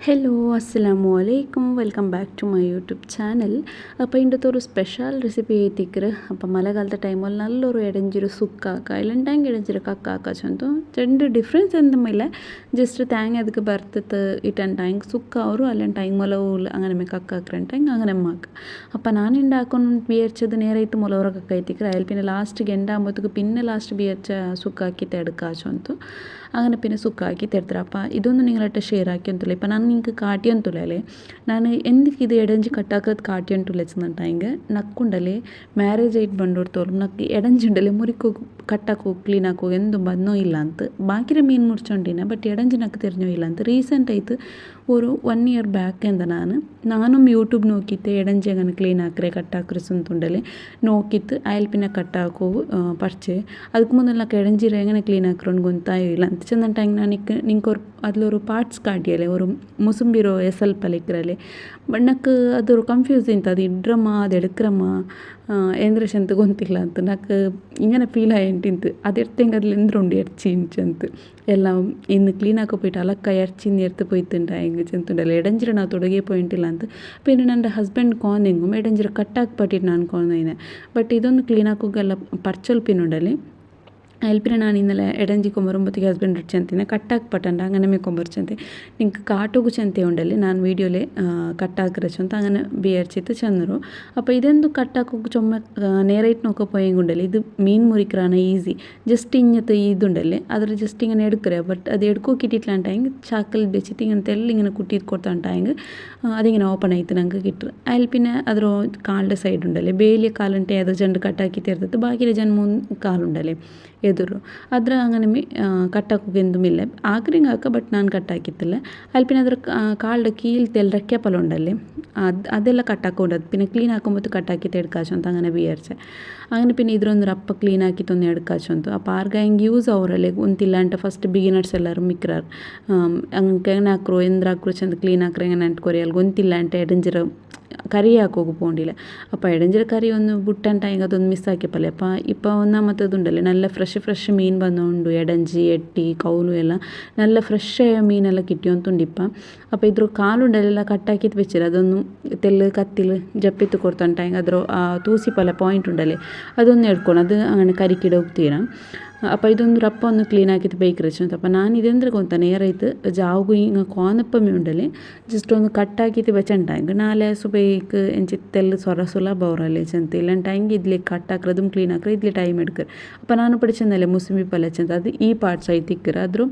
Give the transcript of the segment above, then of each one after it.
Hello അസ്സലാമു അലൈക്കും welcome back to my YouTube channel. അപ്പോൾ ഇതിൻ്റെ ഒരു സ്പെഷ്യൽ റെസിപ്പി ಐತಿಕ್ರೆ. അപ്പോൾ ಮಳೆಗಾಲದ ಟೈಮಲ್ಲಿ ನಲ್ಲೊರು ಎಡಂಜಿರು ಸುಕ್ಕಾಕ ಇಲ್ಲಂಟಂಗೆ ಎಡಂಜಿರು ಕಕ್ಕಾಕ ಚಂತು രണ്ട് ಡಿಫ್ರೆನ್ಸ್ എന്തുമില്ല. ജസ്റ്റ് തേങ്ങ ಅದಕ್ಕೆ ಬರ್ತದೆ ഇട്ടಂಟಂಗೆ ಸುಕ್ಕ ಅವರು അല്ലಂಟಂಗೆ ಮೊಲವು അങ്ങനെ കക്കാക്കറಂಟಂಗೆ അങ്ങനെ മാക്ക്. അപ്പോൾ ನಾನು ഉണ്ടാಕೊಂಡು വിചാരിച്ചത് നേരായിട്ട് ಮೊಲವರ ಕಕ್ಕೈತಿಕ್ರೆ അതിൽ പിന്നെ ലാസ്റ്റ് ಗೆಂಡಾಂಬತ್ತಕ್ಕೆ പിന്നെ ലാസ്റ്റ് വിചാരിച്ച ಸುಕ್ಕಾಕಿತ್ತೆ എടുക്കാച്ചു ಅಂತು അങ്ങനെ പിന്നെ സുക്കാക്കി തരുത്തര. അപ്പം ഇതൊന്നും നിങ്ങളായിട്ട് ഷെയർ ആക്കിയൊന്നുമില്ല. ഇപ്പം ഞാൻ നിങ്ങൾക്ക് കാട്ടിയൊന്നുമില്ലേ, ನಾನು ಎಂದಕ್ಕೆ ಇದು ಎಡಂಜಿ ಕಟ್ಟಾಕದ್ ಕಾಟಿಯಂಟುಲೆ ಚೆಂದಂಟಾಯಿಂಗೆ ನಕ್ಕುಂಡಲೆ ಮ್ಯಾರೇಜ್ ಆಯ್ತು ಬಂದೋಡ್ತವ್ರು ನಕ್ಕು ಎಡಂಜಿಂಡಲೆ ಮುರಿಕೋ ಕಟ್ಟಾಕೋ ಕ್ಲೀನ್ ಹಾಕೋ ಎಂದು ಬಂದೋ ಇಲ್ಲ ಅಂತ ಬಾಕಿರ ಮೀನು ಮುಡ್ಚೊಂಡಿನ ಬಟ್ ಎಡಂಜಿ ನಕ್ಕು ತೆರೆഞ്ഞോ ಇಲ್ಲ ಅಂತ ರೀಸೆಂಟ್ ಆಯ್ತು ഒരു 1 ഇയർ ബാക്ക് എന്താ നാനും യൂട്യൂബ് നോക്കിയിട്ട് എടഞ്ചി അങ്ങനെ ക്ലീൻ ആക്കറേ കട്ടാക്കറി സുന്തുണ്ടല്ലേ നോക്കിയിട്ട് അതിൽ പിന്നെ കട്ടാക്കോ പഠിച്ച് ಅದಕ್ಕೆ ಮುಂದೆಲ್ಲ ಎಡಂಜಿರ എങ്ങനെ ക്ലീൻ ആക്കറോണ്ട് ಗೊತ್ತಾಯೋ ಇಲ್ಲ ಅಂತ ಚೆಂದಂಟಾಯಿಂಗೆ ನನಗೆ ನಿಂಗೆ ഒരു അതിലൊരു പാർട്സ് കാട്ടിയല്ലേ ഒരു മുസുംബിരോ എസൽ പലിക്കറല്ലേ ಬಣ್ಣಕ್ಕೆ ಅದು ಕನ್ಫ್ಯೂಸ್ ಇಂತ ಅದು ಇಡ್ರಮ್ಮ ಅದು ಎಡಕ್ರಮ್ಮ ಎಂದ್ರಶ ಅಂತ ಗೊತ್ತಿಲ್ಲ ಅಂತ నాకు ഇങ്ങനെ ഫീൽ ആയിട്ടിಂತು ಅದು ಎಡ್ತೆಂಗೆ അതിൽ ಎಂದ್ರುಂಡು എർച്ചിഞ്ചಂತ ಎಲ್ಲ ಇನ್ನು ಕ್ಲೀನ್ ಹಾಕೋపోയിട്ട് ಅಲಕ್ಕ ಎರ್ಚಿಂದು ಎರ್ತು പോയിട്ടുണ്ടായെങ്കിൽ ചെന്തുണ്ടല്ലോ എടഞ്ചിര ನಾವು ತೊಡಗೇ പോയിട്ടില്ല ಅಂತ പിന്നെ ನನ್ನ ಹಸ್ಬೆಂಡ್ ಕೋನೆಂಗು ಎಡಂಜಿರ ಕಟ್ಟಾಕಿ ಪಟ್ಟಿಟ್ಟು ನಾನು ಕೋನೇನೆ ಬಟ್ ಇದೊಂದು ಕ್ಲೀನ್ ಹಾಕೋಗೆಲ್ಲ ಪರ್ಚೊಲ್ಪಿನುಂಡಲ್ಲಿ അതിൽപ്പിന്നെ ഞാൻ ഇന്നലെ എടഞ്ചി കൊമ്പറുമ്പത്തേക്ക് ഹസ്ബൻഡ് ചെന്തിനെ കട്ടാക്കി പട്ടണ്ട അങ്ങനെ മേ കൊമ്പർ ചെന്തി നിങ്ങൾക്ക് കാട്ടോക്ക് ചെന്തി ഉണ്ടല്ലേ ನಾನು ವೀಡಿಯೋಲೆ ಕಟ್ಟಾಕಿರ ಚಂತ അങ്ങനെ ವಿಚಾರಿಸಿತ್ತು ಚಂದರು. അപ്പോൾ ഇതെന്തു കട്ടാക്കൊക്കെ ചുമ നേരായിട്ട് നോക്കാൻ പോയെങ്കുണ്ടല്ലേ ഇത് മീൻ മുറിക്കറാണ് ഈസി. ജസ്റ്റ് ഇങ്ങനത്തെ ഇതുണ്ടല്ലേ അದ್ರ ജസ്റ്റ് ഇങ്ങനെ എടുക്കറേ ബട്ട് അത് എടുക്കോക്കിട്ടില്ലാണ്ടായെങ്കിൽ ചാക്കൽ വെച്ചിട്ട് ഇങ്ങനെ തെല്ലിങ്ങനെ കുട്ടിയിട്ട് കൊടുത്താണ്ടായെങ്കിൽ അതിങ്ങനെ ഓപ്പൺ ആയിട്ട് ഞങ്ങൾക്ക് കിട്ടും. അതിൽ പിന്നെ അದ್ರ കാലിൻ്റെ സൈഡ് ഉണ്ടല്ലേ ಬೇಲಿಯ ಕಾಲಂಟೆ ಅದು ಜಂಡು ಕಟ್ಟಾಕಿ ತೆರೆದದ್ದು ಬಾಕಿಯ ಜನ ಮೂರು ಕಾಲುಂಡല്ലേ ಎದುರು ಅದ್ರ അങ്ങനെ ಕಟ್ಟಾಕೋಕೆ ಎಂದುമില്ല ആഗ്രഹം ആക്കുക ബട്ട് ഞാൻ കട്ടാക്കിത്തില്ല. അതിൽ പിന്നെ അದ್ರ കാലിൻ്റെ കീഴത്തെല്ലാം റെക്കപ്പല ഉണ്ടല്ലേ അതെല്ലാം കട്ടാക്കൊണ്ടത് പിന്നെ ക്ലീൻ ആക്കുമ്പോൾ കട്ടാക്കിയിട്ട് എടുക്കാച്ചു ಅಂತ അങ്ങനെ വിചാരിച്ചെ. അങ്ങനെ പിന്നെ ഇതൊന്ന് ರಪ್ಪ ಕ್ಲೀನ್ ಆಕಿತ್ತೊಂದು എടുക്കാച്ചു ಅಂತ അപ്പോൾ ಆರ್ಗಾಯಿಂಗ್ ಯೂಸ್ ಅವರಲ್ಲೇ ಗೊತ್ತಿಲ್ಲ ಅಂತ ಫಸ್ಟ್ ಬಿಗಿನರ್ಸ್ ಎಲ್ಲರೂ ಮಿಕ್ರಾರು ಹಂಗೆ ಹಾಕ್ರು ಎಂದ್ರ ಹಾಕ್ರು ಚಂದ ಕ್ಲೀನ್ ಹಾಕ್ರೆ ಹೆಂಗೆ ಅಂಟ್ಕೊರಿಯಲ್ಲ ಗೊತ್ತಿಲ್ಲ ಅಂತ ಎಡಂಜಿರ കറി ആക്കോക്ക് പോകണ്ടില്ല. അപ്പോൾ എടഞ്ചിര കറി ഒന്ന് ബുട്ടണ്ടായെങ്കിൽ അതൊന്ന് മിസ്സാക്കിയപ്പല്ലേ. അപ്പോൾ ഇപ്പോൾ ഒന്നാമത്തതുണ്ടല്ലേ നല്ല ഫ്രഷ് മീൻ വന്നുകൊണ്ട് എടഞ്ചി എട്ടി കൗലും എല്ലാം നല്ല ഫ്രഷായ മീനെല്ലാം കിട്ടിയോന്നുണ്ട് ഇപ്പം. അപ്പോൾ ഇದ್ರ കാലുണ്ടಲ್ಲ കട്ടാക്കിയിട്ട് വെച്ചില്ല അതൊന്നും തെല്ല് കത്തിൽ ജപ്പിത്ത് കൊടുത്തുണ്ടായെങ്കിൽ അದ್ರ തൂസി പോലെ പോയിൻ്റ് ഉണ്ടല്ലേ അതൊന്നും എടുക്കണം അത് അങ്ങനെ കരിക്കിട ಹೋಗ್ತೀರಾ. അപ്പോൾ ഇതൊന്ന് ರಪ್ಪ ഒന്ന് ಕ್ಲೀನ್ ಆಕಿತ್ತು ಬೇಯ್ಕ್ರೆ ಚಂತ. അപ്പോൾ ನಾನು ಇದೆಂದ್ರೆ ಗೊತ್ತಾ ನೇರೈತು ಜಾವುಗು ಹಿಂಗೆ ಕೋನಪ್ಪಮ್ಮಿ ಉಂಡಲ್ಲಿ ಜಸ್ಟ್ ಒಂದು ಕಟ್ಟಾಕಿತ್ತು ಬೆಚ್ಚಂಟಾಂಗೆ ನಾಳೆ ಸುಬೇಕ್ ಎಂಚಿತ್ತೆಲ್ಲ ಸುಲಭ ಅವರಲ್ಲಿ ಚಂತ ಇಲ್ಲಂಟಾಂಗೆ ಇದ್ಲಿ ಕಟ್ಟಾಕ್ರದುം ಕ್ಲೀನ್ ಆಕ್ರೆ ಇದ್ಲಿ ಟೈಮ್ എടുക്കറ്. അപ്പോൾ ನಾನು പഠിച്ചെന്നല്ലേ മുസ്ലിം പല ചന്ത അത് ഈ പാർട്സ് ആയി തിക്കറ് അದ್ರೂ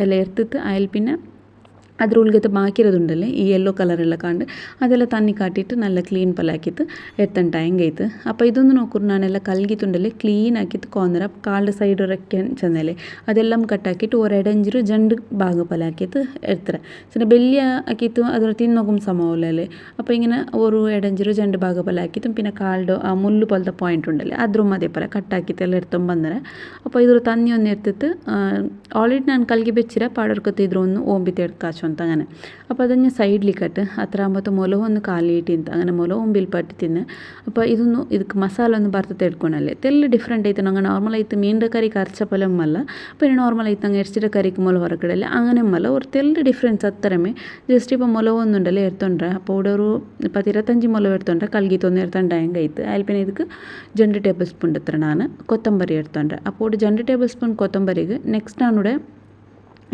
ಎಲ್ಲ എടുത്തിട്ട് അതിൽ പിന്നെ ಅದ್ರ ಉಳ್ಗತೆ ಬಾಕಿರೋದುಂಡಲ್ಲೇ ಈ ಯೆಲ್ಲೋ ಕಲರೆಲ್ಲ ಕಾಂಡು ಅದೆಲ್ಲ ತಣ್ಣಿ ಕಾಟಿಟ್ಟು നല്ല ಕ್ಲೀನ್ ಪಲಾಕಿತ್ತು ಎತ್ತಂಟಾಯಂಗೈತು. അപ്പോൾ ഇതൊന്ന് നോക്കുರು ನಾನೆಲ್ಲ ಕಲ್ಗಿತ್ತುಂಡಲ್ಲೇ ಕ್ಲೀನ್ ಆಕಿತ್ತು ಕೋಂದರ ಕಾಲ್ಡ್ ಸೈಡ್ ರಕ್ಕೆ ಚೆಂದಲೆ ಅದೆಲ್ಲ ಕಟ್ಟಾಕಿಟ್ಟು ഒരു എടഞ്ചിರು ജണ്ട് ഭാഗ പലാക്കിയിട്ട് എടുത്തറ പിന്നെ വലിയ ആക്കിയിട്ട് അതൊരു തിന്നോക്കും സമമല്ലേ. അപ്പോൾ ഇങ്ങനെ ഒരു എടഞ്ചിರು ജണ്ട് ഭാഗ പലാക്കിയിട്ടും പിന്നെ കാൽഡോ ആ മുള്ളു പോലത്തെ പോയിൻ്റ് ഉണ്ടല്ലേ അದ್ರೂ അതേപോലെ കട്ടാക്കിത്തെല്ലാം എടുത്തും ಬಂದರೆ. അപ്പോൾ ഇതൊരു തന്നി ഒന്ന് എടുത്തിട്ട് ഓൾറെഡി ನಾನು ಕಲ್ಗಿ ಬೆಚ್ಚಿರ ಪಾಡರ್ಕೊತ ಇದ್ರು ಒಂದು ಓಂಬಿತೆ എടുക്കാച്ചു ಅಂತ അങ്ങനെ. അപ്പോൾ അതഞ്ഞ് സൈഡിലിക്കട്ട് അത്ര ആകുമ്പോൾ ಮೊಲವು ಒಂದು ಕಾಲಿಟ್ಟು ಅಂತ അങ്ങനെ ಮೊಲವು ಒಂಬಿಲ್ ಪಟ್ಟಿ ತಿನ್ನು. അപ്പോൾ ഇതൊന്നും ಇದಕ್ಕೆ ಮಸಾಲ ഒന്ന് ಬರ್ತದೆ എടുക്കണല്ലേ തെല്ല് ഡിഫറെൻ്റ് ആയിട്ട് ನಂಗೆ ನಾರ್ಮಲ್ ಆಯ್ತು ಮೀನಿನ ಕರಿ ಕರ್ಚ ಪಲಮ್ಮಲ್ಲ പിന്നെ നോർമൽ ആയിട്ട് ನಂಗೆ എർച്ചിയുടെ കറിക്ക് ಮೊಲ ಹೊರಗಡೆಲ್ಲ അങ്ങനെയല്ല ഒരു തെല്ല് ഡിഫറൻസ് അത്രമേ ജസ്റ്റ് ഇപ്പോൾ ಮೊಲವು ഒന്നുണ്ടല്ലേ എടുത്തോണ്ടേ. അപ്പോൾ ഇവിടെ ഒരു 10-25 ಮೊಲವು എടുത്തോണ്ടേ കൽഗിത്തൊന്ന് എടുത്തോണ്ടായെങ്കിൽ ആയിട്ട് അതിൽ പിന്നെ ಇದಕ್ಕೆ 2 ಟೇಬಲ್ ಸ್ಪೂನ್ എടുത്തറ ನಾನು ಕೊತ್ತಂಬರಿ എടുത്തോണ്ടേ. അപ്പോൾ 2 ಟೇಬಲ್ ಸ್ಪೂನ್ ಕೊತ್ತಂಬರಿಗೆ ನೆಕ್ಸ್ಟ್ ನಾನಿവിടെ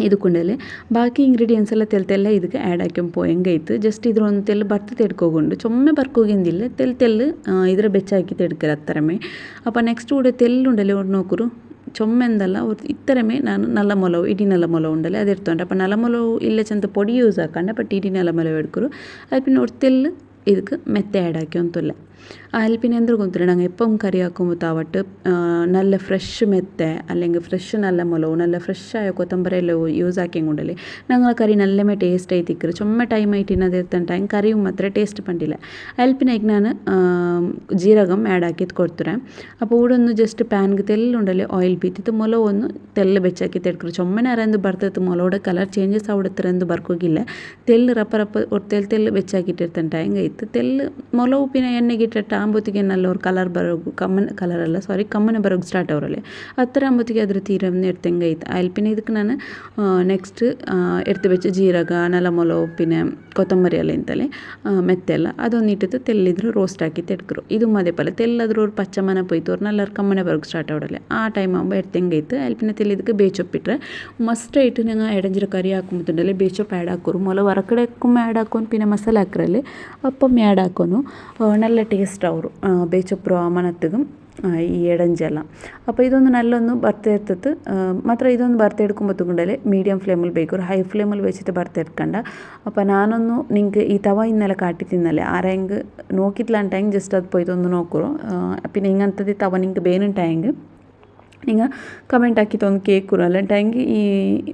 ಇದಕ್ಕೊಂಡಲ್ಲಿ ಬಾಕಿ ಇಂಗ್ರೀಡಿಯೆಂಟ್ಸ್ ಎಲ್ಲ ತೆಲ್ಲ ಇದಕ್ಕೆ ಆ್ಯಡ್ ಹಾಕ್ಕೊಂಡು പോയെങ്കೈತು ಜಸ್ಟ್ ಇದ್ರೊಂದು ತೆಲ್ಲು ಬರ್ತದೆ ಎಡ್ಕೋಗೊಂಡು ಚೊಮ್ಮೆ ಬರ್ಕೋಗಿಂದಿಲ್ಲ ತೆಲ್ಲು ಇದರ ಬೆಚ್ಚಾಕಿತ್ತು എടുക്കರ അത്തരമേ. അപ്പോൾ നെക്സ്റ്റ് കൂടെ തെല്ലുണ്ടല്ലേ ഒരു നോക്കുರು ചൊമ്മ എന്തല്ല ഒരു ഇത്തരമേ ನಾನು നല്ല ಮೊಲವು ಇಡೀ നല്ല ಮೊಲವು ഉണ്ടല്ലേ ಅದು എടുത്തോണ്ട്. അപ്പോൾ നല്ല ಮೊಲವು ಇಲ್ಲ ಚಂದ പൊടി യൂസ് ആക്കണ്ട ಬಟ್ ಇಡೀ നല്ല ಮೊಲವು എടുക്കുರು. ಅದು പിന്നെ ഒരു തെല്ല് ಇದಕ್ಕೆ ಮೆತ್ತೆ ಆ್ಯಡ್ ಹಾಕ್ಯೊಂತಿಲ್ಲ. അതിൽ പിന്നെ എന്തൊരു കൊണ്ടുവരും ഞങ്ങൾ എപ്പം കറി ആക്കുമ്പോൾ താവട്ട് നല്ല ഫ്രഷ് മെത്ത അല്ലെങ്കിൽ ഫ്രഷ് നല്ല മുളക് നല്ല ഫ്രഷായ കൊത്തമ്പരെല്ലാം യൂസ് ആക്കിയും കൊണ്ടല്ലേ ഞങ്ങൾ കറി നല്ലമേ ടേസ്റ്റ് ആയി തിക്കറ് ചുമ്മ ടൈം ആയിട്ട് അത് എടുത്തിട്ടായി കറിയും അത്ര ടേസ്റ്റ് പണ്ടില്ല. അതിൽ പിന്നെ ഞാൻ ജീരകം ആഡ് ആക്കിയിട്ട് കൊടുത്തുരാം. അപ്പോൾ ഇവിടെ ഒന്ന് ജസ്റ്റ് ಪ್ಯಾನ್ಗೆ ತೆಲ್ಲುಂಡಲ್ಲಿ ಆಯಿಲ್ ಬೀತಿತ್ತು ಮೊಲವು ಒಂದು ತೆಲ್ಲು ಬೆಚ್ಚಾಕಿತ್ತು ಎಡ್ಕರು ಚೊಮ್ಮನೆ ಅರೆಂದು ಬರ್ತೈತೆ ಮೊಲೋಡ ಕಲರ್ ಚೇಂಜಸ್ ಆವಿಡತ್ತರೆಂದು ಬರ್ಕೋಗಿಲ್ಲ ತೆಲ್ಲು ರಪ್ಪ ಒಟ್ಟು ತೆಲ್ಲು ಬೆಚ್ಚಾಕಿಟ್ಟಿರ್ತಂಟ ಹೆಂಗೈತು ತೆಲ್ಲು ಮೊಲವು ಪಿನ ಎಣ್ಣೆಗೆ ಇಟ್ಟಿಟ್ಟು ಆಂಬೊತ್ತಿಗೆ ನಲ್ಲವ್ರು ಕಲರ್ ಬರೋಗು ಕಮ್ಮನೆ ಬರೋಗು ಸ್ಟಾರ್ಟ್ ಅವರಲ್ಲಿ ಹತ್ತರ ಆಂಬೊತ್ತಿಗೆ ಅದ್ರ ತೀರವನ್ನು ಎಡ್ತಂಗೆ ಐತೆ ಅಲ್ಪಿನ ಇದಕ್ಕೆ ನಾನು ನೆಕ್ಸ್ಟ್ ಎಡ್ತು ಬೆಚ್ಚ ಜೀರಗ ನಲಮೊಲ ಉಪ್ಪಿನ ಕೊತ್ತಂಬರಿ ಎಲ್ಲ ಇಂತಲೇ ಮೆತ್ತೆಲ್ಲ ಅದೊಂದು ಇಟ್ಟಿದ್ದು ತೆಲ್ಲಿದ್ರು ರೋಸ್ಟ್ ಹಾಕಿ ತೆಡ್ಕರು ಇದು ಮದೆ ಪಲ್ಲ ತೆಲ್ಲಾದ್ರೂ ಅವ್ರು ಪಚ್ಚಮನ ಪೊಯ್ತವ್ರು ನಲ್ಲರು ಕಮ್ಮನೆ ಬರೋಗು ಸ್ಟಾರ್ಟ್ ಅವಡಲೆ ಆ ಟೈಮ್ ಆകുമ്പോൾ ಎಡ್ತಂಗೆ ಐತೆ ಅಲ್ಪಿನ ತೆಲ್ಲಿದಕ್ಕೆ ಬೇಚೊಪ್ಪಿಟ್ರೆ ಮಸ್ಟ್ ಐಟು ನಂಗೆ ಎಡಂಜಿರ ಕರಿ ಹಾಕೊಂಬತ್ತುಂಡಲ್ಲಿ ಬೇಚೊಪ್ಪು ಆ್ಯಡ್ ಹಾಕೋರು ಮೊಲ ಹೊರಗಡೆ ಆ್ಯಡ್ ಹಾಕೊಂಡು ಪಿನ ಮಸಾಲೆ ಹಾಕ್ರಲ್ಲಿ ಅಪ್ಪಮ್ಮೆ ಆ್ಯಡ್ ಹಾಕೋನು നല്ല ಟೇಸ್ಟ್ ಅವರು ಬೇಚೊಪ್ಪು ಮನತ್ತಿಗೆ ಈ ಎಡಂಜೆಲ್ಲ അപ്പോൾ ഇതൊന്ന് നല്ലൊന്ന് വറുത്തെടുത്തിട്ട് മാത്ര ഇതൊന്ന് വറുത്തെടുക്കുമ്പോഴത്തേക്കുണ്ടല്ലേ മീഡിയം ഫ്ലെയിമിൽ ಬೇಕರು ಹೈ ಫ್ಲೇಮಲ್ಲಿ വെച്ചിട്ട് വറുത്തെടുക്കണ്ട അപ്പോൾ ನಾನೊಂದು ನಿಂಗೆ ಈ ತವ ಇನ್ನೆಲ್ಲ ಕಾಟಿ ತಿನ್ನಲೆ ಆರೆಂಗ್ ನೋಕಿತ್ಲಾಂಟ ಹೆಂಗೆ ಜಸ್ಟ್ ಅದು ಪೊಯ್ತೊಂದು ನೋಕರು പിന്നെ ഇങ്ങനത്തെ തവ ನಿಂಗೆ ಬೇನುಂಟಾಯಂಗೆ നിങ്ങൾ കമൻറ്റ് ആക്കിയിട്ട് ഒന്ന് കേൾക്കുറോ അല്ലാണ്ടെങ്കിൽ ഈ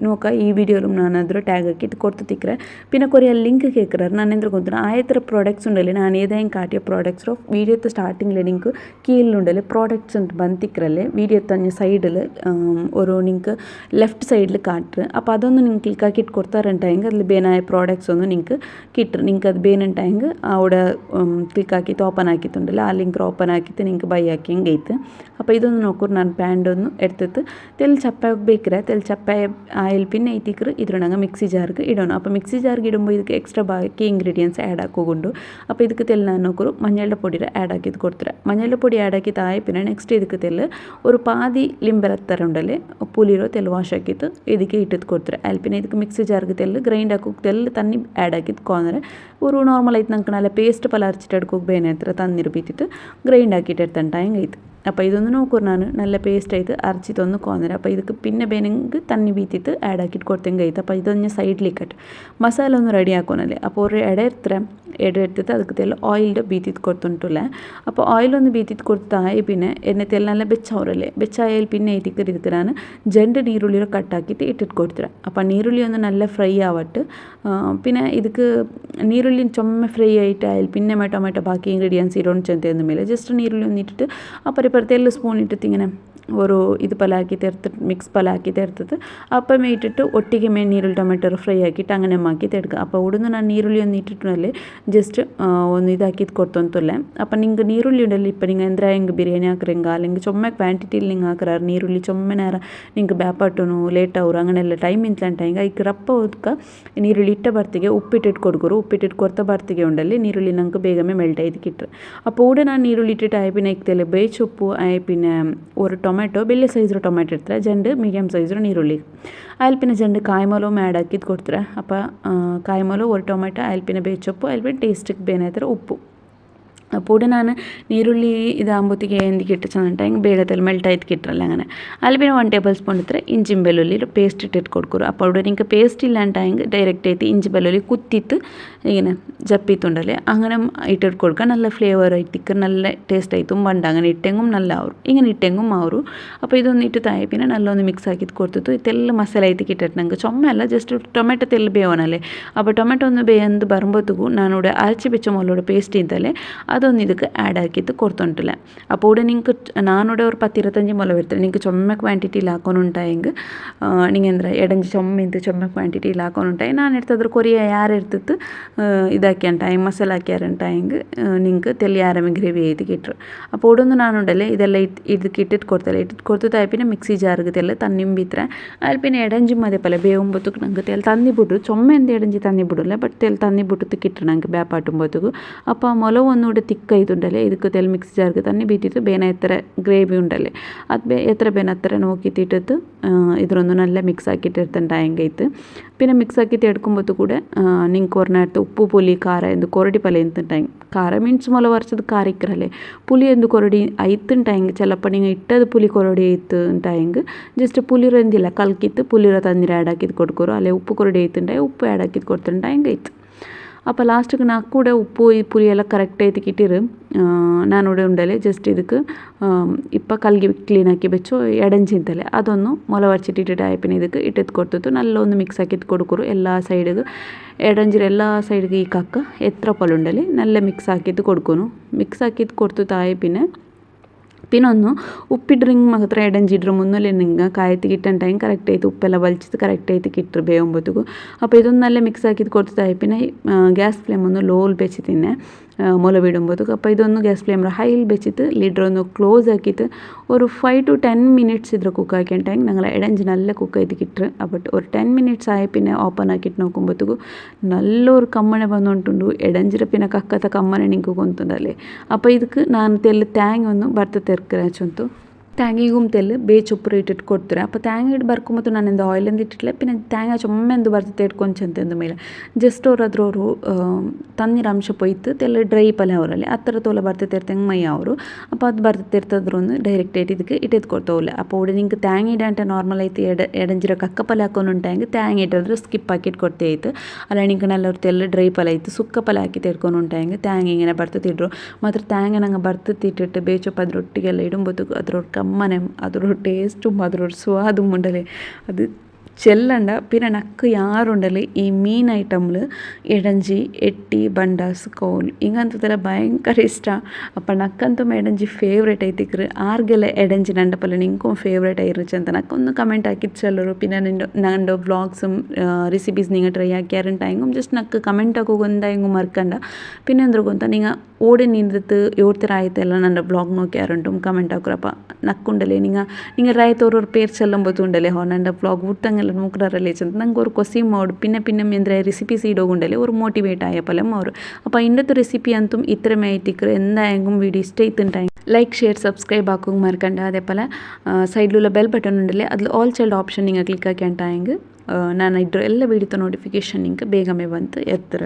നോക്കാം ഈ വീഡിയോയിലും ഞാൻ അതൊരു ടാഗ് ആക്കിയിട്ട് കൊടുത്ത് തിക്കറ പിന്നെ കുറേ ലിങ്ക് കേൾക്കുறாரு ನಾನು ಎಂದ್ರೆ ಗೊತ್ತಿಲ್ಲ ಆಯತರ ಪ್ರಾಡಕ್ಟ್ಸ್ ಉಂಡಲ್ಲಿ ನಾನು ಏದಾಯಂಗೆ ಕಾಟಿಯ ಪ್ರಾಡಕ್ಟ್ಸ್ വീഡിയോത്തെ സ്റ്റാർട്ടിങ്ങിൽ നിങ്ങൾക്ക് കീഴിലുണ്ടല്ലേ പ്രോഡക്ട്സ് ഉണ്ട് ಬಂತಿಕ್ಕರಲ್ಲೇ വീഡിയോ തന്നെ സൈഡിൽ ഒരു നിങ്ങൾക്ക് ലെഫ്റ്റ് സൈഡിൽ കാട്ടുറ് അപ്പോൾ അതൊന്ന് നിങ്ങൾ ക്ലിക്ക് ആക്കിയിട്ട് കൊടുത്താറുണ്ടായെങ്കിൽ അതിൽ ಬೇನಾയ ಪ್ರಾಡಕ್ಟ್ಸ್ ഒന്ന് നിങ്ങൾക്ക് കിട്ടും നിങ്ങൾക്ക് അത് ಬೇನುಂಟಾയെങ്കിൽ അവിടെ ക്ലിക്ക് ആക്കിയിട്ട് ഓപ്പൺ ആക്കിയിട്ടുണ്ടല്ലോ ആ ലിങ്ക് ഓപ്പൺ ആക്കിയിട്ട് നിങ്ങൾക്ക് ബൈ ആക്കി ಹೆಂಗೆ ಐತೆ അപ്പോൾ ഇതൊന്ന് നോക്കൂ ನಾನು ಪ್ಯಾಂಡ್ എടുത്തിട്ട് തെൽ ചപ്പായ ಬೇಕ್ರೆ തെൽ ചപ്പായ ആയിൽ പിന്നെ ಐತಿಕ್ರು ಇದ್ರೊಳಗೆ ಮಿಕ್ಸಿ ಜಾರ್ಗೆ ಇಡೋಣ അപ്പോൾ ಮಿಕ್ಸಿ ಜಾರ್ಗೆ ಇಡುമ്പോൾ ಇದಕ್ಕೆ ಎಕ್ಸ್ಟ್ರಾ ಬಾಕಿ ಇಂಗ್ರೀಡಿಯೆಂಟ್ಸ್ ಆ್ಯಡ್ ಹಾಕೋಗೊಂಡು അപ്പോൾ ಇದಕ್ಕೆ തെൽ ನಾನು ನೋಕರು മഞ്ഞളുടെ പൊടി ആഡ് ആക്കിയിട്ട് കൊടുത്തിര മഞ്ഞളുടെ പൊടി ആഡ് ആക്കിയിട്ട് ആയി പിന്നെ നെക്സ്റ്റ് ಇದಕ್ಕೆ തെൽ ഒരു പാതി ലിംബെലത്തര ഉണ്ടല്ലേ പുലിರೋ തെൽ ವಾಶ್ ಹಾಕಿತ್ತು ಇದಕ್ಕೆ ಇಟ್ಟಿದ್ದು ಕೊಡ್ತಾರೆ ಅಲ್ಲಿ പിന്നെ ಇದಕ್ಕೆ ಮಿಕ್ಸಿ ಜಾರ್ಗೆ ತೆಲ್ ಗ್ರೈಂಡ್ ಹಾಕೋಕೆ ತೆಲ್ ತನ್ನಿ ಆ್ಯಡ್ ಹಾಕಿದ್ದು ಕೊಂದರೆ ഒരു നോർമൽ ആയിട്ട് നമുക്ക് നല്ല പേസ്റ്റ് പല അരച്ചിട്ട് എടുക്കുക ಬೇನೆ തന്നിರು ಬೀತಿತ್ತು ಗ್ರೈಂಡ್ ಹಾಕಿಟ್ಟು എടുത്തണ്ട ಹೆಂಗೈತೆ അപ്പോൾ ഇതൊന്ന് നോക്കൂ ನಾನು നല്ല പേസ്റ്റ് ആയിട്ട് അരച്ചിട്ടൊന്ന് കോന്നര അപ്പോൾ ಇದಕ್ಕೆ പിന്നെ ಬೇನೆಂಗೆ ತಣ್ಣಿ ಬೀತಿತ್ತು ಆ್ಯಡ್ ಹಾಕಿಟ್ಟು ಕೊಡ್ತಂಗೆ ಐತೆ അപ്പോൾ ಇದೊಂದು ಸೈಡ್ಲಿಕ್ಕಟ್ಟು ಮಸಾಲೆ ಒಂದು ರೆಡಿ ಹಾಕೋನಲ್ಲೇ അപ്പോൾ ഒരു ಎಡೆ എടുത്തിട്ട് ಅದಕ್ಕೆ ತೆಲ್ಲ ಆಯಿಲ್ಡ್ ಬೀತಿತ್ತು ಕೊಡ್ತುಂಟುಲ್ಲ അപ്പോൾ ಆಯಿಲೊಂದು ಬೀತಿತ್ತು ಕೊಡ್ತಾಯಿ പിന്നെ ಎಣ್ಣೆ ತೆಲ್ಲ നല്ല ಬೆಚ್ಚವರಲ್ಲೇ ಬೆಚ್ಚಾಯಲ್ಲಿ പിന്നെ ಐತಿಕ್ಕರು ಇದಕ್ಕೆ ನಾನು ಜಂಡು ನೀರುಳ್ಳಿರೋ ಕಟ್ ಹಾಕಿಟ್ಟು ಇಟ್ಟಿಟ್ಟು ಕೊಡ್ತೀರ അപ്പോൾ ನೀರುಳ್ಳಿ ಒಂದು നല്ല ഫ്രൈ ആവട്ട് പിന്നെ ಇದಕ್ಕೆ ನೀರುಳ್ಳಿ ചൊമ്മ ഫ്രൈ ആയിട്ട് അതിൽ പിന്നെ ടൊമാറ്റോ ബാക്കി ഇൻഗ്രീഡിയൻസ് ഇടണം ചെന്തെന്ന് ಮೇಲೆ ജസ്റ്റ് ನೀರುಳ್ಳಿ ഒന്ന് ഇട്ടിട്ട് അപ്പോൾ ഇപ്പുറത്തെല്ലാം സ്പൂൺ ഇട്ടിട്ട് ഇങ്ങനെ ഒരു ഇത് പലാക്കിയിട്ട് എടുത്തിട്ട് മിക്സ് പലാക്കിയിട്ട് എടുത്തിട്ട് അപ്പം ഇട്ടിട്ട് ഒട്ടിಗೆ ಮೇಲೆ ನೀರುಳ್ಳಿ ಟೊಮೆಟೊ ಫ್ರೈ ಹಾಕಿಟ್ಟು അങ്ങനെ മാക്കിയിട്ട് എടുക്കുക അപ്പോൾ ഉടനെ ನಾನು ನೀರುಳ್ಳಿ ಒಂದು ಇಟ್ಟಿಟ್ಟಲ್ಲಿ ಜಸ್ಟ್ ಒಂದು ಇದಾಕಿದ್ದು ಕೊಡ್ತಂತಲ್ಲ അപ്പോൾ ನಿಂಗೆ ನೀರುಳ್ಳಿ ಉಂಡಲ್ಲಿ ಇಪ್ಪ ನಿಂಗೆ ಅಂದರೆ ಹೆಂಗೆ ಬಿರಿಯಾನಿ ಹಾಕ್ರಂಗ അല്ലെങ്കിൽ ചൊമ്മ ಕ್ವಾಂಟಿಟಿಲಿ ನಿಂಗೆ ಹಾಕ್ರಾರು ನೀರುಳ್ಳಿ ಚೊಮ್ಮೆ നേರ ನಿಂಗೆ ಬ್ಯಾಪಟ್ಟನು ಲೇಟ್ ಅವರು അങ്ങനെಲ್ಲ ಟೈಮ್ ಇಂತ್ಲಂಟ ಹಿಂಗೆ ಈಗ ರಪ್ಪ ಹೋದ್ಕ ನೀರುಳ್ಳಿ ಇಟ್ಟ ಬರ್ತಿಗೆ ಉಪ್ಪಿಟ್ಟಿಟ್ಟು ಕೊಡ್ಕೊರು ಉಪ್ಪಿಟ್ಟಿಟ್ಟು ಕೊಡ್ತಾ ಬರ್ತಿಗೆ ಉಂಡಲ್ಲಿ ನೀರುಳ್ಳಿ ನಂಗೆ ಬೇಗಮೇ ಮೆಲ್ಟ್ ಆಯ್ತು അപ്പോൾ ഇവിടെ ನಾನು ನೀರುಳ್ಳಿ ಇಟ್ಟಿಟ್ಟು ಆಯ್ പിന്നെ ಇಕ್ತಲೆ ಬೇಚುಪ್ಪು ಆಯ್ പിന്നെ ഒരു ಟೊಮೆಟೊ ಬೆಳ್ಳೆ ಸೈಜ್ರ ಟೊಮೆಟೊ ಇರ್ತಾರೆ ಜಂಡು ಮೀಡಿಯಮ್ ಸೈಜ್ರ ನೀರುಳ್ಳಿ അതിൽ പിന്നെ ജണ്ട് കായ്മൊലവും ആഡ് ആക്കിയിട്ട് കൊടുത്തിര അപ്പോൾ കായ്മൊലവും ഒരു ടൊമാറ്റോ അതിൽ പിന്നെ ಬೇಚೊಪ್ಪು അതിൽ പിന്നെ ടേസ്റ്റിಗೆ ಬೇನಾಯ್ತರ ಉಪ್ಪು അപ്പോൾ ನಾನು ನೀರುಳ್ಳಿ ಇದಾകുമ്പോഴത്തേക്ക് എന്തിക്ക് ഇട്ടിച്ചെന്നിട്ട് ಹೆಂಗೆ ಬೇಗದಲ್ಲಿ ಮೆಲ್ಟ್ ಆಯ್ತು കിട്ടറല്ല അങ്ങനെ അതിൽ പിന്നെ 1 ടേബിൾ സ്പൂൺ ഇത്ര ഇഞ്ചിയും വെല്ലുള്ളി പേസ്റ്റ് ഇട്ടിട്ട് കൊടുക്കും അപ്പോൾ അവിടെ നിങ്ങൾക്ക് പേസ്റ്റ് ഇല്ലാണ്ടായെങ്കിൽ ഡയറക്റ്റ് ആയിട്ട് ഇഞ്ചി വെല്ലുള്ളി കുത്തിയിട്ട് ഇങ്ങനെ ജപ്പിത്തുണ്ടല്ലേ അങ്ങനെ ഇട്ടിട്ട് കൊടുക്കുക നല്ല ഫ്ലേവർ ആയിട്ട് നല്ല ടേസ്റ്റ് ആയി തുമ്പണ്ട അങ്ങനെ ഇട്ടെങ്കും നല്ല ആവും ഇങ്ങനെ ഇട്ടെങ്കും ആവും അപ്പോൾ ഇതൊന്ന് ഇട്ട് താഴെ പിന്നെ നല്ലൊന്ന് മിക്സ് ആക്കിയിട്ട് കൊടുത്തിട്ട് ഇതെല്ലാം മസാല ആയിട്ട് കിട്ടിയിട്ടുണ്ടെങ്കിൽ ചുമ്മല്ല ജസ്റ്റ് ടൊമാറ്റോ തെല്ല് ಬೇವನല്ലേ അപ്പോൾ ಟೊಮೆಟೊ ഒന്ന് ಬೇಯಂದು ಬರುമ്പോഴത്തേക്കും ನಾನಿവിടെ ಅರಚಿ ಬೆಚ್ಚ ಮೊಲೋட പേസ്റ്റ് ഇന്തല്ലേ അതൊന്ന് ಇದಕ್ಕೆ ಆ್ಯಡ್ ಹಾಕಿತ್ತು ಕೊಡ್ತುಂಟಿಲ್ಲ അപ്പോൾ ഇവിടെ നിങ്ങൾക്ക് നാനിവിടെ ഒരു 10-25 ಮೊಲ വരുത്തില്ല നിങ്ങൾക്ക് ചുമ ക്വാണ്ടിറ്റിയിൽ ಹಾಕೋನುಂಟಾയെಂಗೆ നിങ്ങൾ എന്താ എടഞ്ച് ചുമ്മിಂದು ചുമ ക്വാണ്ടിറ്റിയിൽ ಹಾಕೋನುಂಟಾയി ನಾನು എടുത്തದ್ರ ಕೊರಿಯ ಯಾರು എടുത്തിട്ട് ഇതാക്കിയാണ്ടായി മസാല ആക്കിയാറുണ്ടായെങ്കിൽ നിങ്ങൾക്ക് തെല്ല് ആരമേ ഗ്രേവി ചെയ്ത് കിട്ടും അപ്പോൾ ഇവിടെ ഒന്ന് നാനുണ്ടല്ലേ ഇതെല്ലാം ಇದಕ್ಕೆ ಇಟ್ಟಿಟ್ಟು ಕೊಡ್ತಲ್ಲ ಇಟ್ಟಿಟ್ಟು ಕೊಡ್ತಾಯಿ പിന്നെ ಮಿಕ್ಸಿ ಜಾರ್ಗೆ ತೆಲ್ಲ ತನ್ನಿಂ ಬಿತ್ರೆ ಅಲ್ಲಿ പിന്നെ ಎಡಂಜಿ ಮದೆ ಪಲ್ಲ ಬೇವುಂಬತ್ತಕ್ಕೆ ನಂಗೆ ತೆಲ್ ತಂದಿ ಬಿಟ್ಟು ಚೊಮ್ಮೆ ಅಂತ ಎಡಂಜಿ ತಂದಿ ಬಿಡಲ್ಲ ಬಟ್ ತೆಲ್ ತಂದಿ ಬಿಟ್ಟು ಕಿಟ್ರು ನಂಗೆ ಬ್ಯಾಪಾಟುಂಬತ್ತಗೂ അപ്പോൾ ಮೊಲ ഒന്നുകൂടെ തിക്കായിട്ടുണ്ടല്ലേ ಇದಕ್ಕೆ ತೆಲ್ ಮಿಕ್ಸಿ ಜಾರ್ಗೆ ತನ್ನಿ ಬೀತಿತ್ತು ಬೇನ ಎತ್ತರ ಗ್ರೇವಿ ಉಂಡല്ലേ ಅದು എത്ര ಬೇന ಹತ್ರ നോക്കിയിട്ടിട്ട് ഇതൊന്ന് നല്ല മിക്സ് ആക്കിയിട്ട് എടുത്തിട്ടുണ്ടായെങ്കൈത്ത് പിന്നെ മിക്സ് ആക്കിയിട്ട് എടുക്കുമ്പോഴത്ത് കൂടെ നിങ്ങൾക്ക് ഒരെണ്ണത്ത് ഉപ്പ് പുളി ಖಾರ ಎಂದು ಕೊರಡಿ ಪಲ್ಯ ಎಂತುಂಟಾಯಿ ಖಾರ ಮೀನ್ಸ್ ಮೊಲ ವರ್ಷದ ಖಾರ ಇಕ್ಕರಲ್ಲೇ പുളി ಎಂದು ಕೊರಡಿ ಐತುಂಟಾಯಂಗೆ ചിലപ്പോൾ നിങ്ങൾ ഇട്ടത് പുളി ಕೊರಡಿ ಐತು ಉಂಟಾಯಂಗೆ ಜಸ್ಟ್ പുളിರ ಎಂದಿಲ್ಲ ಕಲ್ಕಿತ್ತು പുളിರ ತಂದಿರ ಆ್ಯಡ್ ಹಾಕಿದ್ದು ಕೊಡ್ಕೊರು ಅಲ್ಲೇ ಉಪ್ಪು ಕೊರಡಿ ಐತುಂಟಾಯಿ ಉಪ್ಪು ಆ್ಯಡ್ ಹಾಕಿದ್ದು ಕೊಡ್ತುಂಟಾಯಂಗೆ ಐತು അപ്പോൾ ലാസ്റ്റിಗೆ ನಾಲ್ಕು ಕೂಡ ಉಪ್ಪು ಈ ಪುಳಿ ಎಲ್ಲ ಕರೆಕ್ಟ್ ಐತಿ ಕಿಟ್ಟಿರು ನಾನಿവിടെ ಉಂಡಲೆ ಜಸ್ಟ್ ಇದಕ್ಕೆ ഇപ്പം കൽകി ക്ലീൻ ആക്കി വെച്ചു എടഞ്ചിന്തല്ലേ അതൊന്ന് മുല വരച്ചിട്ടിട്ട് ആയപ്പിന്നെ ಇದಕ್ಕೆ ഇട്ടിട്ട് കൊടുത്തിട്ട് നല്ല ഒന്ന് മിക്സ് ആക്കിയിട്ട് കൊടുക്കുರು എല്ലാ സൈഡിಗೆ എടഞ്ചിರ എല്ലാ സൈഡിಗೆ ഈ കക്ക എത്ര പല്ലുണ്ടല്ലേ നല്ല മിക്സ് ആക്കിയിട്ട് കൊടുക്കുന്നു മിക്സ് ആക്കിയിട്ട് കൊടുത്തിട്ട് ആയ പിന്നെ ഒന്ന് ഉപ്പിട്രിങ് ಮಾತ್ರ ಎಡಂಜಿಡ್ರು ಮುನ್ನಲೆ ನಿಂಗೆ ಕಾಯ್ತು ಕಿಟ್ಟನ್ ಟೈಮ್ ಕರೆಕ್ಟ್ ಆಯ್ತು ಉಪ್ಪೆಲ್ಲ ಬಲ್ಚಿದ್ದು ಕರೆಕ್ಟ್ ಆಯ್ತು ಕಿಟ್ಟರು ಬೇವಂಬತ್ತಿಗೂ അപ്പോൾ ഇതൊന്നും നല്ല മിക്സ് ആക്കിയിട്ട് കൊടുത്തായി പിന്നെ ഗ്യാസ് ഫ്ലെയിം ഒന്ന് ലോയിൽ വെച്ച് തിന്നെ ಮೊಲ ಬಿಡುಬೋದು അപ്പോൾ ഇതൊന്ന് ഗ്യാസ് ഫ്ലെയിം ഹൈയിൽ വെച്ചിട്ട് ലിഡർ ഒന്ന് ക്ലോസ് ആക്കിയിട്ട് ഒരു 5 to 10 മിനിറ്റ്സ് ഇದ್ರ കുക്ക് ആക്കിയിട്ടാൽ ഞങ്ങൾ ഇടഞ്ച് നല്ല കുക്ക് ചെയ്ത് കിട്ടും അപ്പോൾ ഒരു 10 മിനിറ്റ്സ് ആയ പിന്നെ ഓപ്പൺ ആക്കിയിട്ട് നോക്കുമ്പോഴത്തേക്കും നല്ലൊരു കമ്മനെ വന്നുകൊണ്ടുണ്ട് ഇടഞ്ചിര പിന്നെ കക്കത്ത കമ്മനെ നിങ്ങൾക്ക് കൊണ്ടുണ്ടല്ലേ അപ്പോൾ ಇದಕ್ಕೆ ನಾನು ತೆಲ್ಲು ತ್ಯಾಂಗ್ ಒಂದು ಬರ್ತ ತೆರ್ಕರಾಚಂತು തേങ്ങയും തെല്ല് ಬೇಚೊಪ್ಪು ಇಟ್ಟಿಟ್ಟು ಕೊಡ್ತಾರೆ അപ്പോൾ തേങ്ങ ಇಟ್ಟು ಬರ್ಕೊಂಬತ್ತು ನಾನು ಇಂದು ಆಯಿಲ್ ಎಂದು ಇಟ್ಟಿಲ್ಲ പിന്നെ തേങ്ങ ചുമ്മാ എന്ത് ಬರ್ತಿತ್ತು ಇಟ್ಕೊಂಚಂತ ಎಂದ ಮೇಲೆ ಜಸ್ಟ್ ಅವರು ತಣ್ಣೀರು ಅಂಶ ಪೊಯ್ತು ತೆಲ್ಲ ಡ್ರೈ ಪಲ್ಯ ಅವರಲ್ಲಿ ಆ ಥರ ತೋಲ ಬರ್ತಿರ್ತಾರೆ ಮಯ್ಯ ಅವರು അപ്പോൾ ಅದು ಬರ್ತಿರ್ತದ್ರು ಡೈರೆಕ್ಟ್ ಆയിട്ട് ಇದಕ್ಕೆ ಇಟ್ಟಿದ್ದು ಕೊಡ್ತಾವಿಲ್ಲ അപ്പോൾ ഇവിടെ നിങ്ങൾക്ക് തേങ്ങ ഇടാണ്ട് നോർമൽ ആയിട്ട് എടഞ്ചിര കക്കപ്പല ಹಾಕೊಂಡು തേങ്ങ ഇട്ടാದ್ರೆ സ്കിപ്പ് ആക്കിയിട്ട് ಕೊಡ್ತೇ ಆಯ್ತು ಅಲ್ಲ ನಿಂಗೆ ನಲ್ಲವ್ರು ತೆಲ್ಲ ಡ್ರೈ ಪಲ್ಯ ಆಯ್ತು ಸುಕ್ಕ ಪಲ್ಯ ಹಾಕಿ ತೆಡ್ಕೊಂಡು ಉಂಟಾಂಗೆ ತೇങ്ങ ಇങ്ങനെ ಬರ್ತಿದ್ರು ಮಾತ್ರ ತೇങ്ങ ನಂಗೆ ಬರ್ತಿಟ್ಟಿಟ್ಟು ಬೇಚೊಪ್ಪು ಅದ್ರೊಟ್ಟಿಗೆಲ್ಲ ಇಡುம்போದು ಅದ್ರೊಟ್ಟು കമ്മനം അതൊരു ടേസ്റ്റും അതൊരു സ്വാദും ഉണ്ടല്ലേ അത് ചെല്ലണ്ട പിന്നെ നക്ക് യാറുണ്ടല്ലേ ഈ മീൻ ഐറ്റമിൽ ഇടഞ്ചി എട്ടി ബണ്ടാസ് കോൽ ഇങ്ങനത്തെ ഭയങ്കര ഇഷ്ടമാണ് അപ്പം നಕ್ಕಂತೂ ಎಡಂಜಿ ಫೇವ್ರೇಟ್ ಐತಿಕ್ರು ಆರ್ಗೆಲ್ಲ ಎಡಂಜಿ ನಂಡಪಲ್ಲ ನಿಂಗೂ ಫೇವ್ರೇಟ್ ಆಗಿರುಚ ಅಂತ ನಕ್ಕೊಂದು ಕಮೆಂಟ್ ಹಾಕಿತ್ತು ಚಲ್ಲರು പിന്നെ ನಂದು വ്ളോഗ്സും റെസിപ്പീസ് നിങ്ങൾ ട്രൈ ആക്കിയാറുണ്ടായെങ്കും ജസ്റ്റ് നക്ക് കമൻറ്റ് ആക്കുമെന്തായെങ്കും മറക്കണ്ട പിന്നെ എന്തൊരു ಗೊತ್ತಾ നിങ്ങൾ ഓടി നിന്നിട്ട് യോർത്തര ആയತೆಲ್ಲ ನನ್ನ ಬ್ಲಾಗ್ നോക്കിയാറുണ്ടും കമൻറ്റ് ആക്കുറപ്പം നക്കുണ്ടല്ലേ നിങ്ങൾ ರಾಯ್ತು പേര് ചെല്ലുമ്പോഴത്തുണ്ടല്ലേ ನನ್ನ ಬ್ಲಾಗ್ ಊಟಂಗೆಲ್ಲ നോക്കറല്ലേ ചെന്ന് ನಂಗೆ ഒരു കൊസി മോഡ് പിന്നെ എന്തിനാ റെസിപ്പീസ് ഇടുകൊണ്ടല്ലേ ഒരു മോട്ടിവേറ്റ് ആയപ്പോഴും അവർ അപ്പോൾ ഇന്നത്തെ റെസിപ്പി ಅಂತು ഇത്രമേ ആയിട്ടിക്കറ് എന്തായെങ്കും വീഡിയോ ഇഷ്ട ആയിട്ടുണ്ടായി ലൈക്ക് ഷെയർ സബ്സ്ക്രൈബ് ആക്കുക മറക്കണ്ട അതേപോലെ സൈഡിലുള്ള ബെൽ ബട്ടൺ ഉണ്ടല്ലേ അതിൽ ಆಲ್ ಚೈಲ್ಡ್ ಆಪ್ಷನ್ നിങ്ങൾ ಕ್ಲಿಕ್ ಆಗಿ ಅಂಟಾಯಂಗೆ ನಾನು ಇದ್ರ ಎಲ್ಲ ವೀಡಿಯೋದ ನೋಟಿಫಿಕೇಷನ್ ನಿಂಗೆ ಬೇಗನೆ ಬಂತು ಎತ್ತರ